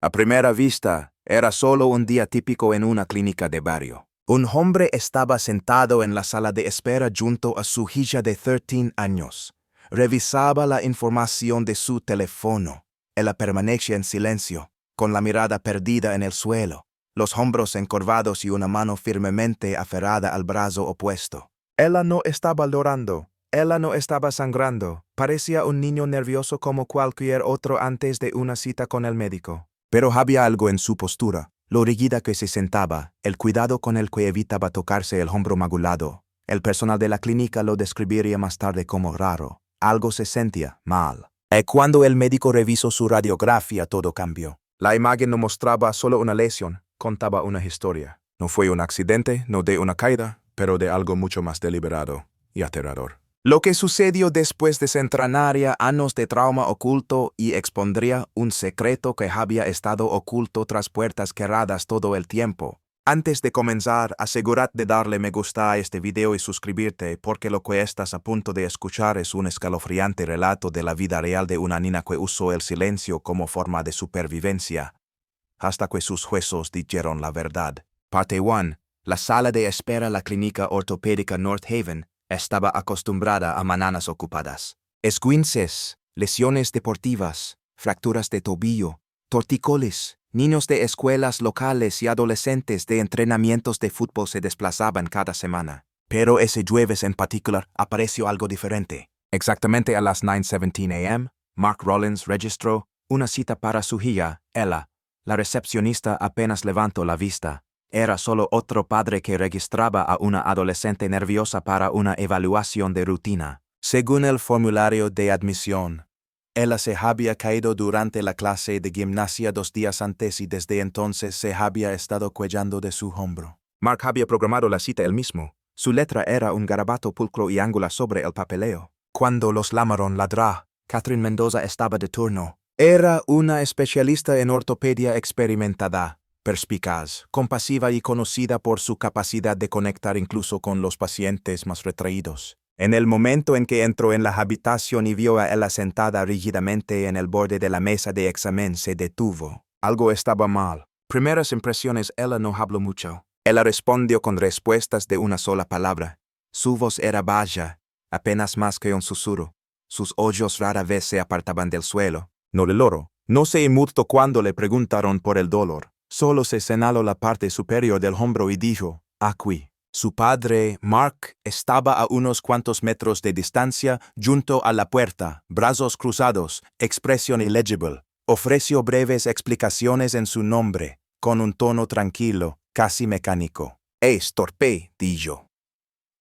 A primera vista, era solo un día típico en una clínica de barrio. Un hombre estaba sentado en la sala de espera junto a su hija de 13 años. Revisaba la información de su teléfono. Ella permanecía en silencio, con la mirada perdida en el suelo, los hombros encorvados y una mano firmemente aferrada al brazo opuesto. Ella no estaba llorando. Ella no estaba sangrando. Parecía un niño nervioso como cualquier otro antes de una cita con el médico. Pero había algo en su postura, lo rígida que se sentaba, el cuidado con el que evitaba tocarse el hombro magulado. El personal de la clínica lo describiría más tarde como raro. Algo se sentía mal. Cuando el médico revisó su radiografía, todo cambió. La imagen no mostraba solo una lesión, contaba una historia. No fue un accidente, no de una caída, pero de algo mucho más deliberado y aterrador. Lo que sucedió después desentrañaría años de trauma oculto y expondría un secreto que había estado oculto tras puertas cerradas todo el tiempo. Antes de comenzar, asegúrate de darle me gusta a este video y suscribirte, porque lo que estás a punto de escuchar es un escalofriante relato de la vida real de una niña que usó el silencio como forma de supervivencia, hasta que sus huesos dijeron la verdad. Parte 1. La sala de espera de la clínica ortopédica North Haven estaba acostumbrada a mañanas ocupadas. Esguinces, lesiones deportivas, fracturas de tobillo, tortícolis, niños de escuelas locales y adolescentes de entrenamientos de fútbol se desplazaban cada semana. Pero ese jueves en particular apareció algo diferente. Exactamente a las 9:17 a.m., Mark Rollins registró una cita para su hija, Ella. La recepcionista apenas levantó la vista. Era solo otro padre que registraba a una adolescente nerviosa para una evaluación de rutina. Según el formulario de admisión, ella se había caído durante la clase de gimnasia 2 días antes y desde entonces se había estado cuellando de su hombro. Mark había programado la cita él mismo. Su letra era un garabato pulcro y angular sobre el papeleo. Cuando los llamaron ladrá, Catherine Mendoza estaba de turno. Era una especialista en ortopedia experimentada, perspicaz, compasiva y conocida por su capacidad de conectar incluso con los pacientes más retraídos. En el momento en que entró en la habitación y vio a ella sentada rígidamente en el borde de la mesa de examen, se detuvo. Algo estaba mal. Primeras impresiones, ella no habló mucho. Ella respondió con respuestas de una sola palabra. Su voz era baja, apenas más que un susurro. Sus ojos rara vez se apartaban del suelo. No le loro. No se inmutó cuando le preguntaron por el dolor. Solo se señaló la parte superior del hombro y dijo, aquí. Su padre, Mark, estaba a unos cuantos metros de distancia junto a la puerta, brazos cruzados, expresión illegible. Ofreció breves explicaciones en su nombre, con un tono tranquilo, casi mecánico. Es torpe, dijo.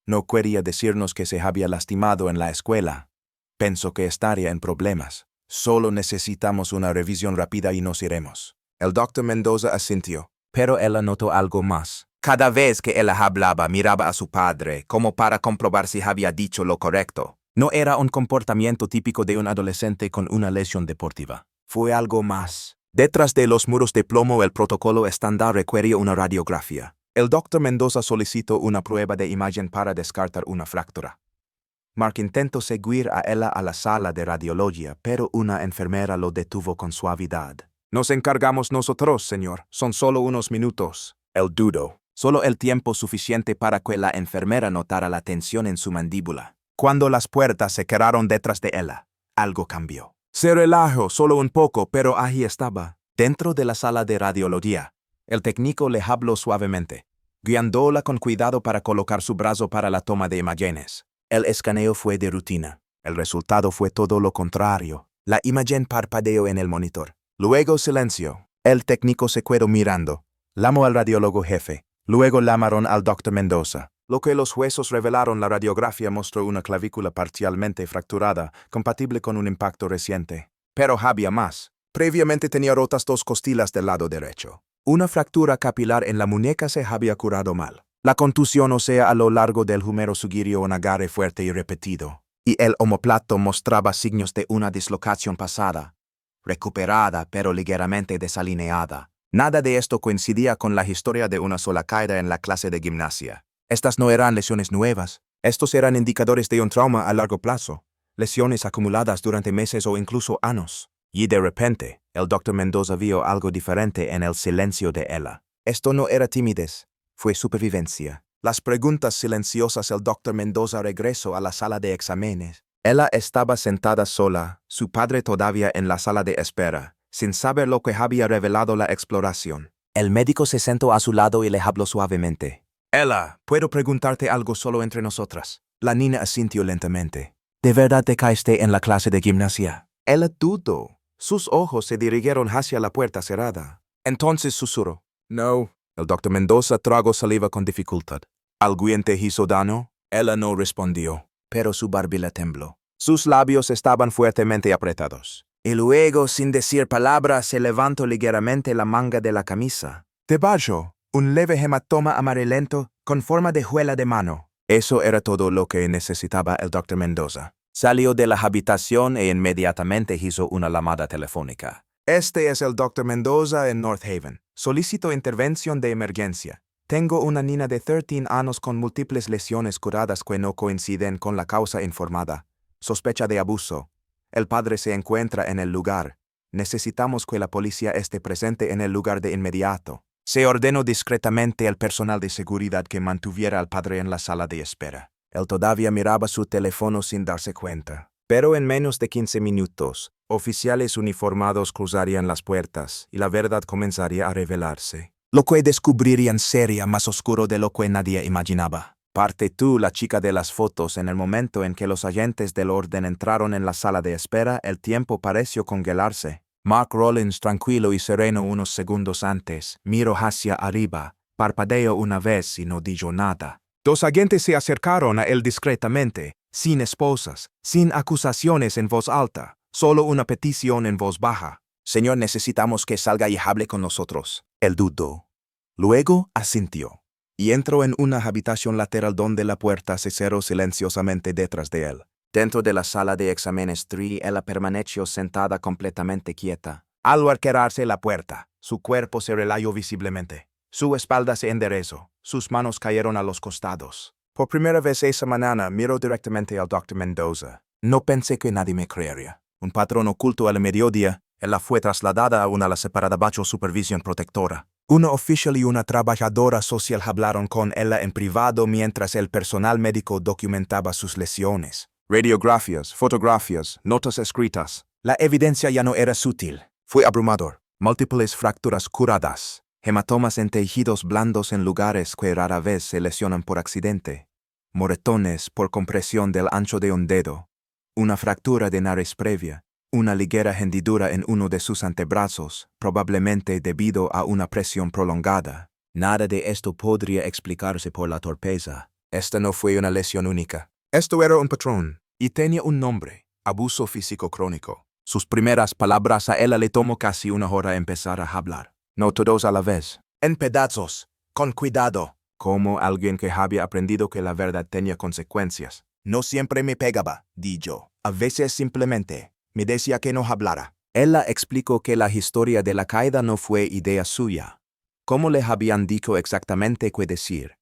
No quería decirnos que se había lastimado en la escuela. Pensó que estaría en problemas. Solo necesitamos una revisión rápida y nos iremos. El doctor Mendoza asintió, pero ella notó algo más. Cada vez que ella hablaba, miraba a su padre, como para comprobar si había dicho lo correcto. No era un comportamiento típico de un adolescente con una lesión deportiva. Fue algo más. Detrás de los muros de plomo, el protocolo estándar requería una radiografía. El doctor Mendoza solicitó una prueba de imagen para descartar una fractura. Mark intentó seguir a ella a la sala de radiología, pero una enfermera lo detuvo con suavidad. Nos encargamos nosotros, señor. Son solo unos minutos. Él dudó. Solo el tiempo suficiente para que la enfermera notara la tensión en su mandíbula. Cuando las puertas se cerraron detrás de ella, algo cambió. Se relajó solo un poco, pero ahí estaba, dentro de la sala de radiología. El técnico le habló suavemente, guiándola con cuidado para colocar su brazo para la toma de imágenes. El escaneo fue de rutina. El resultado fue todo lo contrario. La imagen parpadeó en el monitor. Luego silencio. El técnico se quedó mirando. Llamó al radiólogo jefe. Luego llamaron al doctor Mendoza. Lo que los huesos revelaron, la radiografía mostró una clavícula parcialmente fracturada, compatible con un impacto reciente. Pero había más. Previamente tenía rotas 2 costillas del lado derecho. Una fractura capilar en la muñeca se había curado mal. La contusión ósea a lo largo del húmero sugirió un agarre fuerte y repetido. Y el omóplato mostraba signos de una dislocación pasada, recuperada pero ligeramente desalineada. Nada de esto coincidía con la historia de una sola caída en la clase de gimnasia. Estas no eran lesiones nuevas. Estos eran indicadores de un trauma a largo plazo, lesiones acumuladas durante meses o incluso años. Y de repente, el doctor Mendoza vio algo diferente en el silencio de ella. Esto no era timidez, fue supervivencia. Las preguntas silenciosas el doctor Mendoza regresó a la sala de exámenes. Ella estaba sentada sola, su padre todavía en la sala de espera, sin saber lo que había revelado la exploración. El médico se sentó a su lado y le habló suavemente. Ella, ¿puedo preguntarte algo solo entre nosotras? La niña asintió lentamente. ¿De verdad te caíste en la clase de gimnasia? Ella dudó. Sus ojos se dirigieron hacia la puerta cerrada. Entonces susurró. No. El doctor Mendoza tragó saliva con dificultad. ¿Alguien te hizo daño? Ella no respondió, pero su barbilla tembló. Sus labios estaban fuertemente apretados. Y luego, sin decir palabra, se levantó ligeramente la manga de la camisa. Debajo, un leve hematoma amarillento con forma de juela de mano. Eso era todo lo que necesitaba el doctor Mendoza. Salió de la habitación e inmediatamente hizo una llamada telefónica. Este es el doctor Mendoza en North Haven. Solicito intervención de emergencia. Tengo una niña de 13 años con múltiples lesiones curadas que no coinciden con la causa informada. Sospecha de abuso. El padre se encuentra en el lugar. Necesitamos que la policía esté presente en el lugar de inmediato. Se ordenó discretamente al personal de seguridad que mantuviera al padre en la sala de espera. Él todavía miraba su teléfono sin darse cuenta. Pero en menos de 15 minutos, oficiales uniformados cruzarían las puertas y la verdad comenzaría a revelarse. Lo que descubrirían sería más oscuro de lo que nadie imaginaba. Parte tú, la chica de las fotos, en el momento en que los agentes del orden entraron en la sala de espera, el tiempo pareció congelarse. Mark Rollins, tranquilo y sereno unos segundos antes, miró hacia arriba, parpadeó una vez y no dijo nada. Dos agentes se acercaron a él discretamente, sin esposas, sin acusaciones en voz alta, solo una petición en voz baja. Señor, necesitamos que salga y hable con nosotros. Él dudó. Luego asintió, y entró en una habitación lateral donde la puerta se cerró silenciosamente detrás de él. Dentro de la sala de exámenes 3, ella permaneció sentada completamente quieta. Al cerrarse la puerta, su cuerpo se relajó visiblemente. Su espalda se enderezó, sus manos cayeron a los costados. Por primera vez esa mañana miró directamente al doctor Mendoza. No pensé que nadie me creería. Un patrón oculto al mediodía, ella fue trasladada a una la separada bajo supervisión protectora. Una oficial y una trabajadora social hablaron con ella en privado mientras el personal médico documentaba sus lesiones. Radiografías, fotografías, notas escritas. La evidencia ya no era sutil. Fue abrumador. Múltiples fracturas curadas. Hematomas en tejidos blandos en lugares que rara vez se lesionan por accidente. Moretones por compresión del ancho de un dedo. Una fractura de nariz previa. Una ligera hendidura en uno de sus antebrazos, probablemente debido a una presión prolongada. Nada de esto podría explicarse por la torpeza. Esta no fue una lesión única. Esto era un patrón, y tenía un nombre: abuso físico crónico. Sus primeras palabras a ella le tomó casi una hora empezar a hablar. No todos a la vez. En pedazos, con cuidado. Como alguien que había aprendido que la verdad tenía consecuencias. No siempre me pegaba, di yo. A veces simplemente me decía que no hablara. Ella explicó que la historia de la caída no fue idea suya. Cómo le habían dicho exactamente qué decir.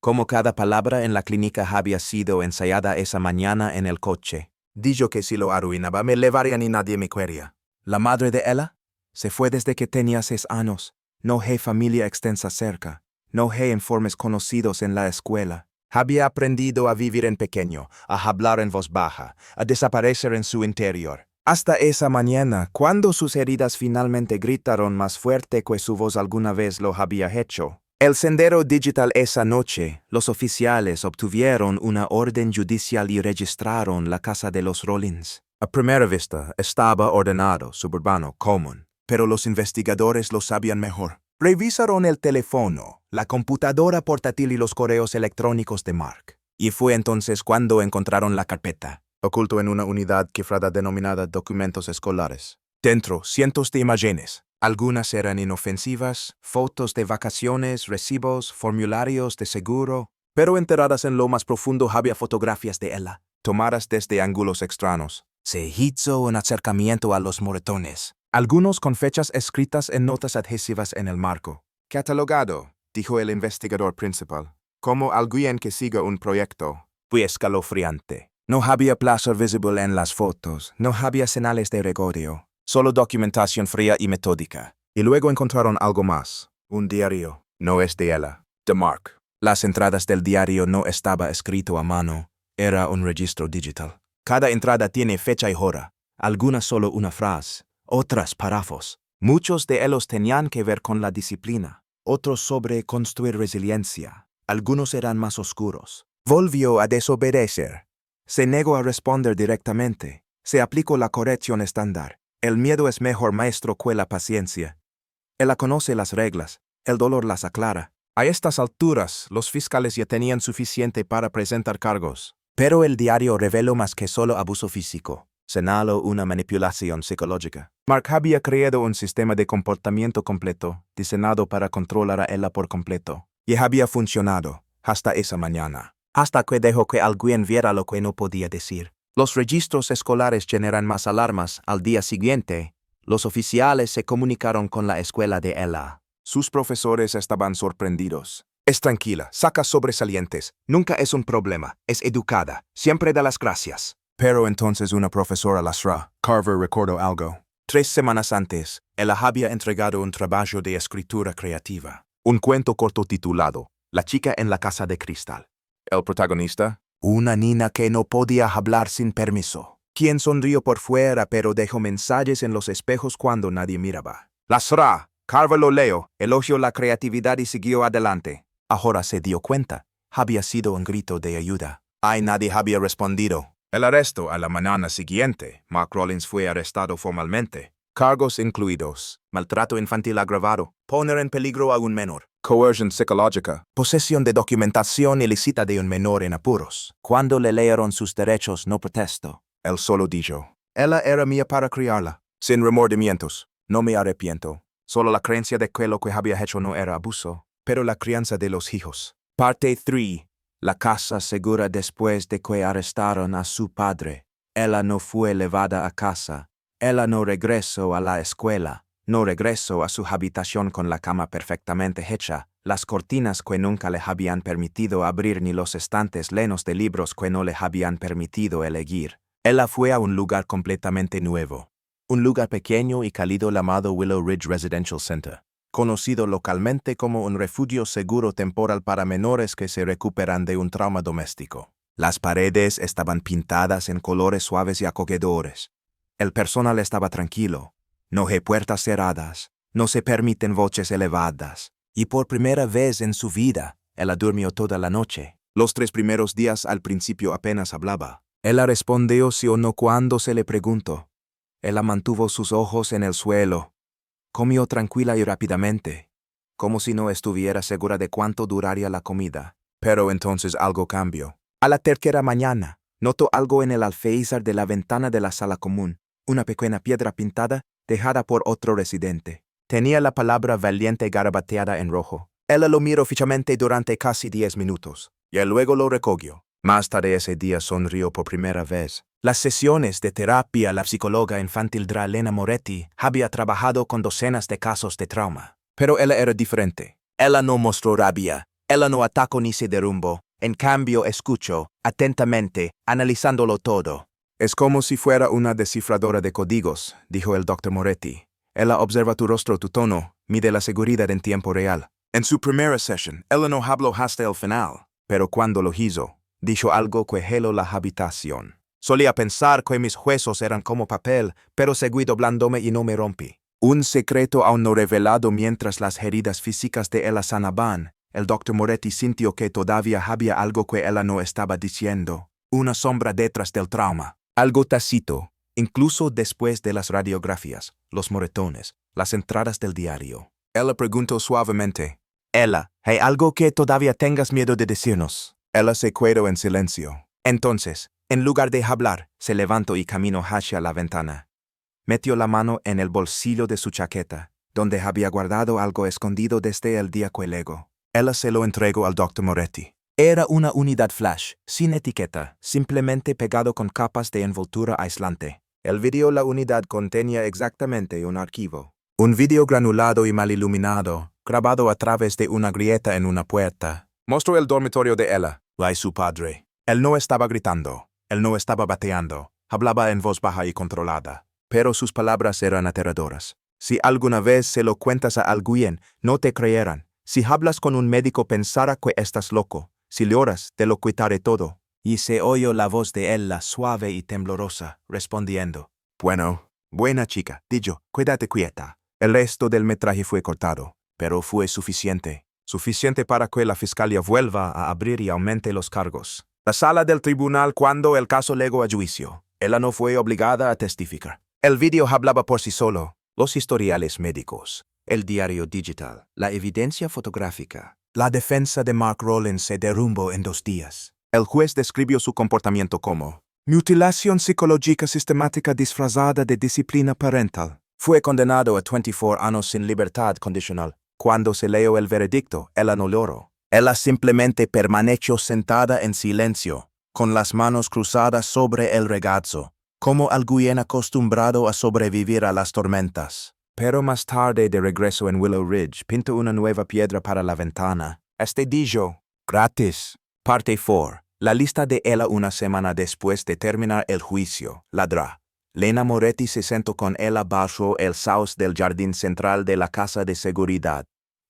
Cómo cada palabra en la clínica había sido ensayada esa mañana en el coche. Dijo que si lo arruinaba me levarían y nadie me quería. La madre de ella se fue desde que tenía 6 años. No hay familia extensa cerca. No hay informes conocidos en la escuela. Había aprendido a vivir en pequeño, a hablar en voz baja, a desaparecer en su interior. Hasta esa mañana, cuando sus heridas finalmente gritaron más fuerte que su voz alguna vez lo había hecho. El sendero digital esa noche, los oficiales obtuvieron una orden judicial y registraron la casa de los Rollins. A primera vista, estaba ordenado, suburbano, común. Pero los investigadores lo sabían mejor. Revisaron el teléfono, la computadora portátil y los correos electrónicos de Mark. Y fue entonces cuando encontraron la carpeta, oculto en una unidad cifrada denominada documentos escolares. Dentro, cientos de imágenes. Algunas eran inofensivas, fotos de vacaciones, recibos, formularios de seguro, pero enterradas en lo más profundo había fotografías de ella, tomadas desde ángulos extraños. Se hizo un acercamiento a los moretones, algunos con fechas escritas en notas adhesivas en el marco. Catalogado, dijo el investigador principal, como alguien que siga un proyecto. Fue escalofriante. No había placer visible en las fotos, no había señales de regodio. Solo documentación fría y metódica. Y luego encontraron algo más. Un diario. No es de ella. De Mark. Las entradas del diario no estaba escrito a mano. Era un registro digital. Cada entrada tiene fecha y hora. Algunas solo una frase. Otras párrafos. Muchos de ellos tenían que ver con la disciplina. Otros sobre construir resiliencia. Algunos eran más oscuros. Volvió a desobedecer. Se negó a responder directamente. Se aplicó la corrección estándar. El miedo es mejor maestro que la paciencia. Ella conoce las reglas. El dolor las aclara. A estas alturas, los fiscales ya tenían suficiente para presentar cargos. Pero el diario reveló más que solo abuso físico. Señaló una manipulación psicológica. Mark había creado un sistema de comportamiento completo, diseñado para controlar a ella por completo. Y había funcionado, hasta esa mañana. Hasta que dejó que alguien viera lo que no podía decir. Los registros escolares generan más alarmas. Al día siguiente, los oficiales se comunicaron con la escuela de ella. Sus profesores estaban sorprendidos. Es tranquila, saca sobresalientes, nunca es un problema, es educada, siempre da las gracias. Pero entonces una profesora lastra. Carver recordó algo. 3 semanas antes, ella había entregado un trabajo de escritura creativa. Un cuento corto titulado La chica en la casa de cristal. El protagonista, una niña que no podía hablar sin permiso. Quien sonrió por fuera pero dejó mensajes en los espejos cuando nadie miraba. Lastra. Carver lo leyó, elogió la creatividad y siguió adelante. Ahora se dio cuenta. Había sido un grito de ayuda. Nadie había respondido. El arresto a la mañana siguiente, Mark Rollins fue arrestado formalmente. Cargos incluidos: maltrato infantil agravado, poner en peligro a un menor, coerción psicológica, posesión de documentación ilícita de un menor en apuros. Cuando le leyeron sus derechos no protestó. Él solo dijo: ella era mía para criarla, sin remordimientos. No me arrepiento. Solo la creencia de que lo que había hecho no era abuso, pero la crianza de los hijos. Parte 3. La casa segura después de que arrestaron a su padre. Ella no fue llevada a casa. Ella no regresó a la escuela. No regresó a su habitación con la cama perfectamente hecha, las cortinas que nunca le habían permitido abrir ni los estantes llenos de libros que no le habían permitido elegir. Ella fue a un lugar completamente nuevo. Un lugar pequeño y cálido llamado Willow Ridge Residential Center, conocido localmente como un refugio seguro temporal para menores que se recuperan de un trauma doméstico. Las paredes estaban pintadas en colores suaves y acogedores. El personal estaba tranquilo. No hay puertas cerradas, no se permiten voces elevadas. Y por primera vez en su vida, ella durmió toda la noche. Los 3 primeros días al principio apenas hablaba. Ella respondió sí o no cuando se le preguntó. Ella mantuvo sus ojos en el suelo. Comió tranquila y rápidamente, como si no estuviera segura de cuánto duraría la comida. Pero entonces algo cambió. A la tercera mañana, notó algo en el alféizar de la ventana de la sala común, una pequeña piedra pintada dejada por otro residente. Tenía la palabra valiente garabateada en rojo. Ella lo miró fijamente durante casi 10 minutos, y luego lo recogió. Más tarde ese día sonrió por primera vez. Las sesiones de terapia, la psicóloga infantil Dralena Moretti había trabajado con docenas de casos de trauma. Pero ella era diferente. Ella no mostró rabia. Ella no atacó ni se derrumbó. En cambio, escuchó, atentamente, analizándolo todo. Es como si fuera una descifradora de códigos, dijo el Dr. Moretti. Ella observa tu rostro, tu tono, mide la seguridad en tiempo real. En su primera sesión, ella no habló hasta el final. Pero cuando lo hizo, dijo algo que heló la habitación. Solía pensar que mis huesos eran como papel, pero seguí doblándome y no me rompí. Un secreto aún no revelado mientras las heridas físicas de ella sanaban. El Dr. Moretti sintió que todavía había algo que ella no estaba diciendo. Una sombra detrás del trauma. Algo tácito, incluso después de las radiografías, los moretones, las entradas del diario. Ella preguntó suavemente. Ella, ¿hay algo que todavía tengas miedo de decirnos? Ella se quedó en silencio. Entonces, en lugar de hablar, se levantó y caminó hacia la ventana. Metió la mano en el bolsillo de su chaqueta, donde había guardado algo escondido desde el día que llegó. Ella se lo entregó al Dr. Moretti. Era una unidad flash, sin etiqueta, simplemente pegado con capas de envoltura aislante. El video la unidad contenía exactamente un archivo. Un video granulado y mal iluminado, grabado a través de una grieta en una puerta. Mostró el dormitorio de ella, la y su padre. Él no estaba gritando. Él no estaba bateando, hablaba en voz baja y controlada. pero sus palabras eran aterradoras. Si alguna vez se lo cuentas a alguien, no te creerán. Si hablas con un médico pensará que estás loco. Si le oras, te lo quitaré todo. Y se oyó la voz de ella suave y temblorosa, respondiendo: Bueno, buena chica, dijo, quédate quieta. El resto del metraje fue cortado, pero fue suficiente. Suficiente para que la fiscalía vuelva a abrir y aumente los cargos. La sala del tribunal cuando el caso llegó a juicio. Ella no fue obligada a testificar. El vídeo hablaba por sí solo. Los historiales médicos, el diario digital, la evidencia fotográfica. La defensa de Mark Rowland se derrumbó en 2 días. El juez describió su comportamiento como mutilación psicológica sistemática disfrazada de disciplina parental. Fue condenado a 24 años sin libertad condicional. Cuando se leyó el veredicto, ella no lloró. Ella simplemente permaneció sentada en silencio, con las manos cruzadas sobre el regazo, como alguien acostumbrado a sobrevivir a las tormentas. Pero más tarde, de regreso en Willow Ridge, pintó una nueva piedra para la ventana. Dijo, gratis. Parte 4. La lista de ella una semana después de terminar el juicio. Ladra. Lena Moretti se sentó con ella bajo el sauce del jardín central de la casa de seguridad.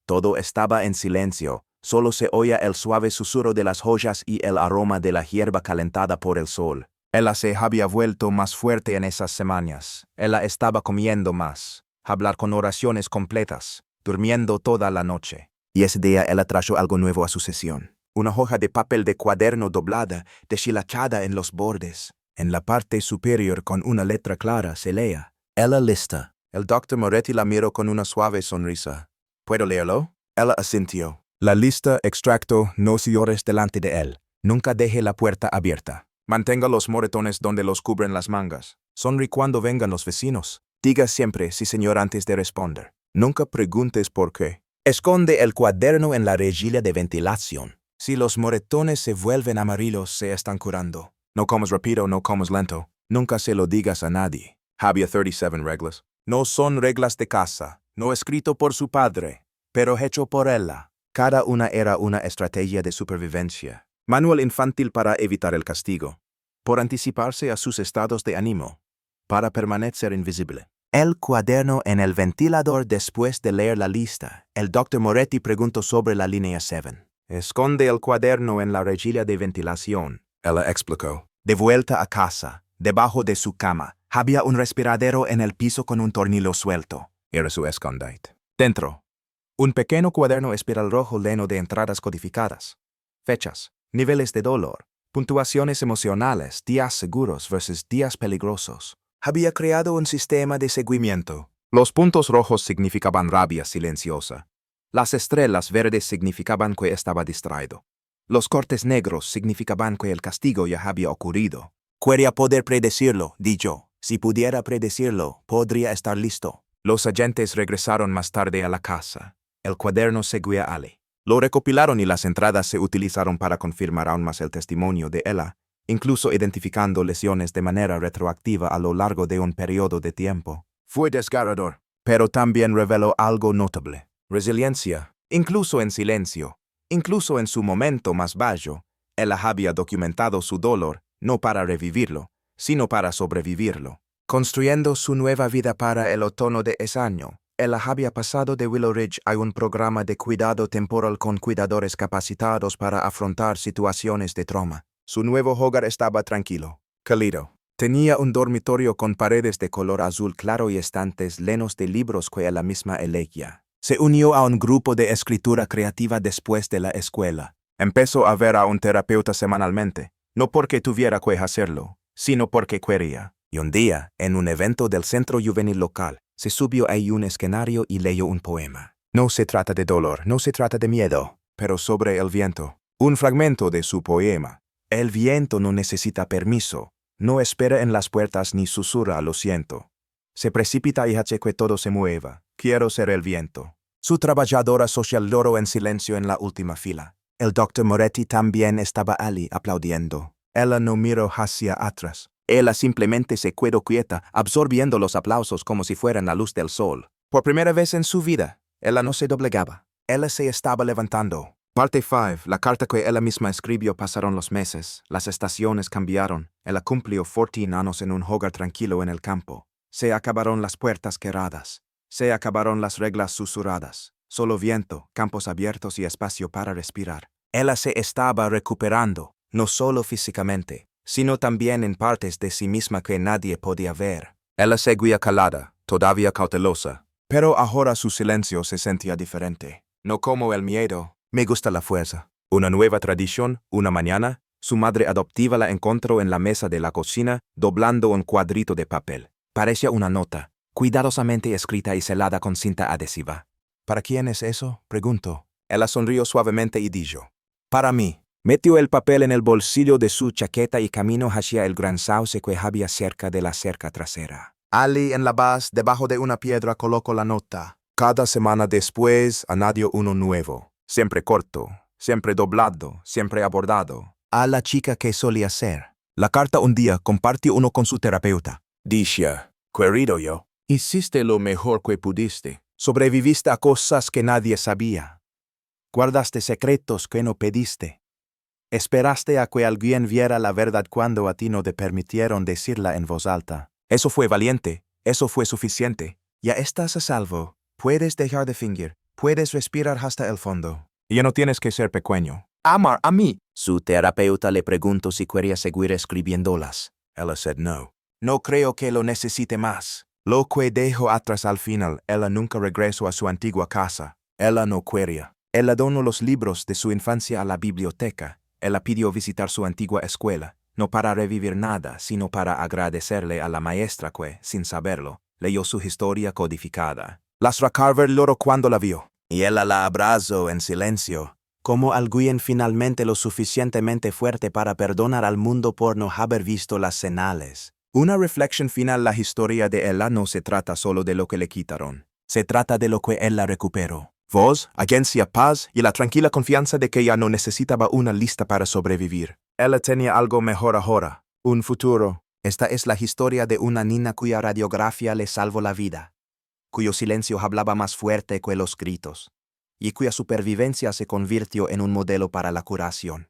Todo estaba en silencio, solo se oía el suave susurro de las hojas y el aroma de la hierba calentada por el sol. Ella se había vuelto más fuerte en esas semanas. Ella estaba comiendo más, hablar con oraciones completas, durmiendo toda la noche. Y ese día ella trajo algo nuevo a su sesión. Una hoja de papel de cuaderno doblada, deshilachada en los bordes. En la parte superior, con una letra clara, se leía: Ella lista. El Dr. Moretti la miró con una suave sonrisa. ¿Puedo leerlo? Ella asintió. La lista, extracto, no llores delante de él. Nunca deje la puerta abierta. Mantenga los moretones donde los cubren las mangas. Sonríe cuando vengan los vecinos. Diga siempre sí señor antes de responder. Nunca preguntes por qué. Esconde el cuaderno en la rejilla de ventilación. Si los moretones se vuelven amarillos, se están curando. No comas rápido, no comas lento. Nunca se lo digas a nadie. Había 37 reglas. No son reglas de casa, no escrito por su padre, pero hecho por ella. Cada una era una estrategia de supervivencia. Manual infantil para evitar el castigo. Por anticiparse a sus estados de ánimo. Para permanecer invisible. El cuaderno en el ventilador después de leer la lista. El Dr. Moretti preguntó sobre la línea 7. Esconde el cuaderno en la rejilla de ventilación. Ella explicó. De vuelta a casa, debajo de su cama, había un respiradero en el piso con un tornillo suelto. Era su escondite. Dentro, un pequeño cuaderno espiral rojo lleno de entradas codificadas. Fechas, niveles de dolor, puntuaciones emocionales, días seguros versus días peligrosos. Había creado un sistema de seguimiento. Los puntos rojos significaban rabia silenciosa. Las estrellas verdes significaban que estaba distraído. Los cortes negros significaban que el castigo ya había ocurrido. Quería poder predecirlo, dijo. Si pudiera predecirlo, podría estar listo. Los agentes regresaron más tarde a la casa. El cuaderno seguía a Ali. Lo recopilaron y las entradas se utilizaron para confirmar aún más el testimonio de ella, incluso identificando lesiones de manera retroactiva a lo largo de un periodo de tiempo. Fue desgarrador, pero también reveló algo notable. Resiliencia, incluso en silencio. Incluso en su momento más bajo, ella había documentado su dolor, no para revivirlo, sino para sobrevivirlo. Construyendo su nueva vida para el otoño de ese año, ella había pasado de Willow Ridge a un programa de cuidado temporal con cuidadores capacitados para afrontar situaciones de trauma. Su nuevo hogar estaba tranquilo, cálido. Tenía un dormitorio con paredes de color azul claro y estantes llenos de libros que ella misma elegía. Se unió a un grupo de escritura creativa después de la escuela. Empezó a ver a un terapeuta semanalmente, no porque tuviera que hacerlo, sino porque quería. Y un día, en un evento del centro juvenil local, se subió a un escenario y leyó un poema. No se trata de dolor, no se trata de miedo, pero sobre el viento. Un fragmento de su poema. El viento no necesita permiso, no espera en las puertas ni susurra lo siento. Se precipita y hace que todo se mueva. Quiero ser el viento. Su trabajadora social lloró en silencio en la última fila. El Dr. Moretti también estaba allí aplaudiendo. Ella no miró hacia atrás. Ella simplemente se quedó quieta, absorbiendo los aplausos como si fueran la luz del sol. Por primera vez en su vida, ella no se doblegaba. Ella se estaba levantando. Parte 5. La carta que ella misma escribió. Pasaron los meses. Las estaciones cambiaron. Ella cumplió 14 años en un hogar tranquilo en el campo. Se acabaron las puertas cerradas. Se acabaron las reglas susurradas. Solo viento, campos abiertos y espacio para respirar. Ella se estaba recuperando, no solo físicamente, sino también en partes de sí misma que nadie podía ver. Ella seguía calada, todavía cautelosa. Pero ahora su silencio se sentía diferente. No como el miedo. Me gusta la fuerza. Una nueva tradición, una mañana, su madre adoptiva la encontró en la mesa de la cocina, doblando un cuadrito de papel. Parecía una nota, cuidadosamente escrita y selada con cinta adhesiva. ¿Para quién es eso?, preguntó. Ella sonrió suavemente y dijo: para mí. Metió el papel en el bolsillo de su chaqueta y caminó hacia el gran sauce que había cerca de la cerca trasera. Ali en la base, debajo de una piedra, colocó la nota. Cada semana después añadió uno nuevo, siempre corto, siempre doblado, siempre abordado. A la chica que solía ser. La carta un día compartió uno con su terapeuta. Dice: querido yo, hiciste lo mejor que pudiste. Sobreviviste a cosas que nadie sabía. Guardaste secretos que no pediste. Esperaste a que alguien viera la verdad cuando a ti no te permitieron decirla en voz alta. Eso fue valiente, eso fue suficiente. Ya estás a salvo, puedes dejar de fingir, puedes respirar hasta el fondo. Ya no tienes que ser pequeño. Amar a mí. Su terapeuta le preguntó si quería seguir escribiéndolas. Ella said no. No creo que lo necesite más. Lo que dejó atrás al final, ella nunca regresó a su antigua casa. Ella no quería. Ella donó los libros de su infancia a la biblioteca. Ella pidió visitar su antigua escuela, no para revivir nada, sino para agradecerle a la maestra que, sin saberlo, leyó su historia codificada. Lasra Carver lloró cuando la vio, y ella la abrazó en silencio, como alguien finalmente lo suficientemente fuerte para perdonar al mundo por no haber visto las señales. Una reflexión final: la historia de ella no se trata solo de lo que le quitaron, se trata de lo que ella recuperó. Voz, agencia, paz y la tranquila confianza de que ya no necesitaba una lista para sobrevivir. Ella tenía algo mejor ahora, un futuro. Esta es la historia de una niña cuya radiografía le salvó la vida, cuyo silencio hablaba más fuerte que los gritos, y cuya supervivencia se convirtió en un modelo para la curación.